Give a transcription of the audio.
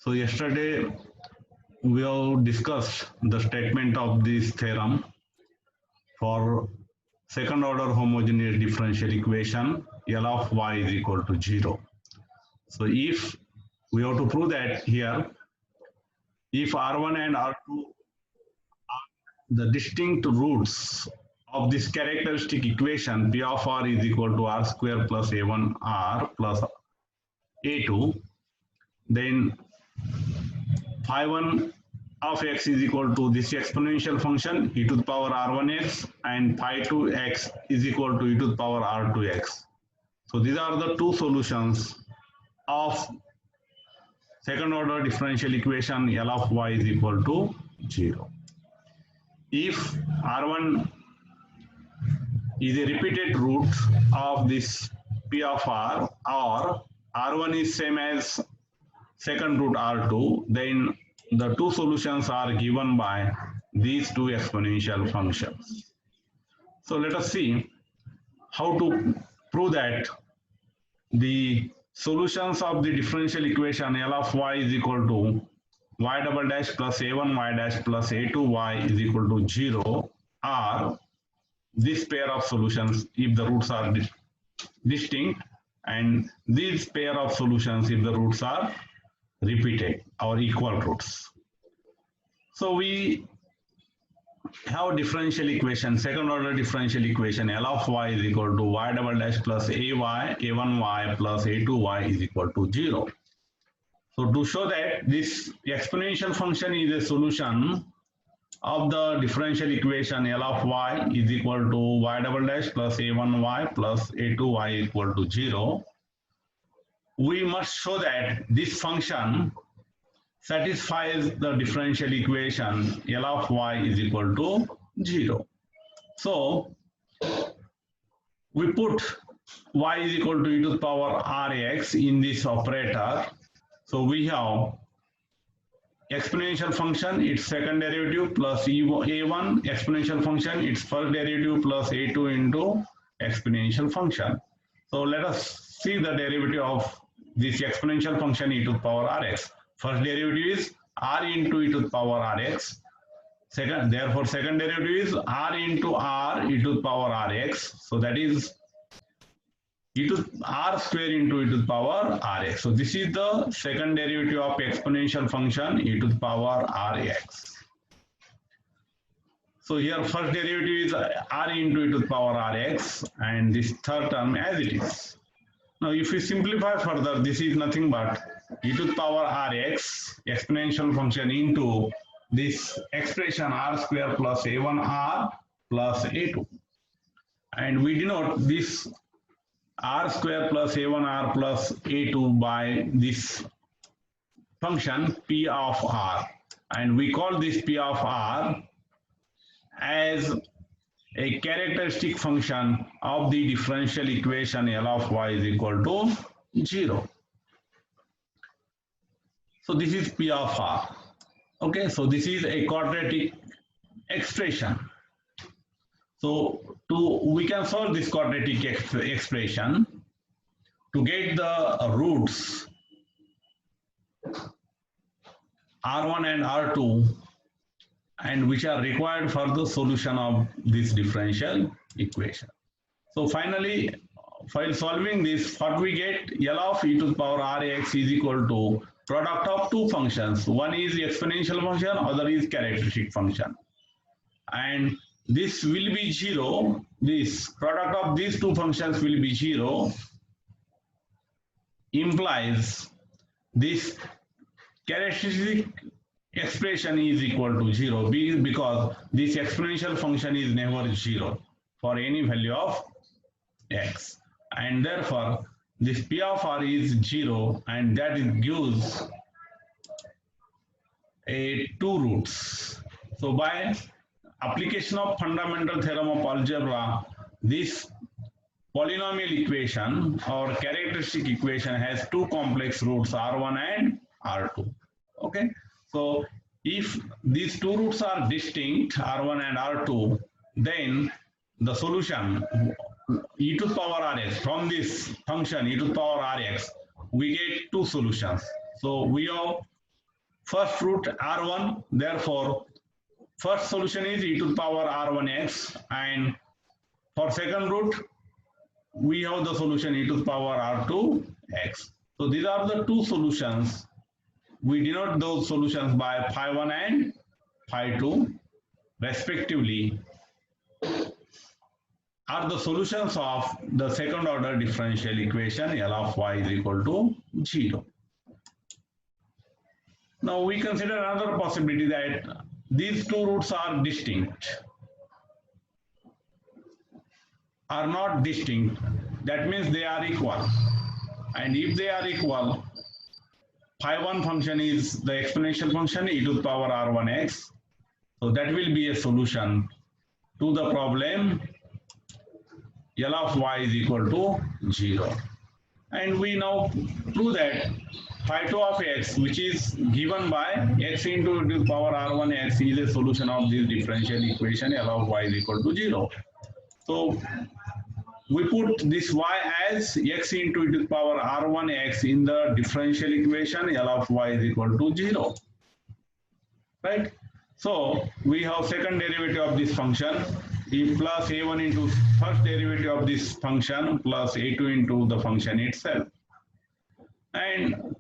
So yesterday we have discussed the statement of this theorem for second order homogeneous differential equation L of y is equal to 0. So if we have to prove that here, if R1 and R2 are the distinct roots of this characteristic equation, P of R is equal to R square plus A1 R plus A2, then phi 1 of x is equal to this exponential function e to the power r1x, and phi 2x is equal to e to the power r2x. So these are the two solutions of second order differential equation L of y is equal to 0. If r1 is a repeated root of this P of R, or r1 is same as second root r2, then the two solutions are given by these two exponential functions. So let us see how to prove that the solutions of the differential equation L of y is equal to y double dash plus a1y dash plus a2y is equal to 0 are this pair of solutions if the roots are distinct, and these pair of solutions if the roots are repeated or equal roots. So we have differential equation, second order differential equation L of y is equal to y double dash plus ay, a1y plus a2y is equal to 0. So to show that this exponential function is a solution of the differential equation L of y is equal to y double dash plus a1y plus a2y equal to 0, we must show that this function satisfies the differential equation L of y is equal to 0. So we put y is equal to e to the power rx in this operator. So we have exponential function, its second derivative, plus a1 exponential function, its first derivative, plus a2 into exponential function. So let us see the derivative of this exponential function e to the power rx. First derivative is r into e to the power rx. Therefore, second derivative is r into r e to the power rx. So that is e to r square into e to the power rx. So this is the second derivative of exponential function e to the power rx. So here first derivative is r into e to the power rx, and this third term as it is. Now if we simplify further, this is nothing but e to the power rx exponential function into this expression r square plus a1r plus a2. And we denote this r square plus a1r plus a2 by this function p of r. And we call this p of r as a characteristic function of the differential equation L of y is equal to 0. So this is P of R. Okay, so this is a quadratic expression. So we can solve this quadratic expression to get the roots R1 and R2, and which are required for the solution of this differential equation. So finally, while solving this, what we get, L of e to the power rx is equal to product of two functions. One is exponential function, other is characteristic function. And this will be 0. This product of these two functions will be 0, implies this characteristic expression is equal to 0 because this exponential function is never 0 for any value of x, and therefore this P of R is 0, and that gives a two roots. So by application of fundamental theorem of algebra, this polynomial equation or characteristic equation has two complex roots R1 and R2. Okay, so if these two roots are distinct R1 and R2, then the solution e to the power rx, from this function e to the power rx, we get two solutions. So we have first root r1. Therefore, first solution is e to the power r1x, and for second root, we have the solution e to the power r2x. So these are the two solutions. We denote those solutions by phi1 and phi2 respectively are the solutions of the second order differential equation L of y is equal to 0. Now we consider another possibility that these two roots are distinct, are not distinct. That means they are equal. And if they are equal, phi1 function is the exponential function e to the power r1x. So that will be a solution to the problem L of y is equal to 0. And we now prove that phi2 of x, which is given by x into the power r1x, is a solution of this differential equation L of y is equal to 0. So we put this y as x into the power r1x in the differential equation L of y is equal to 0. Right? So we have second derivative of this function e plus a1 into first derivative of this function plus a2 into the function itself. And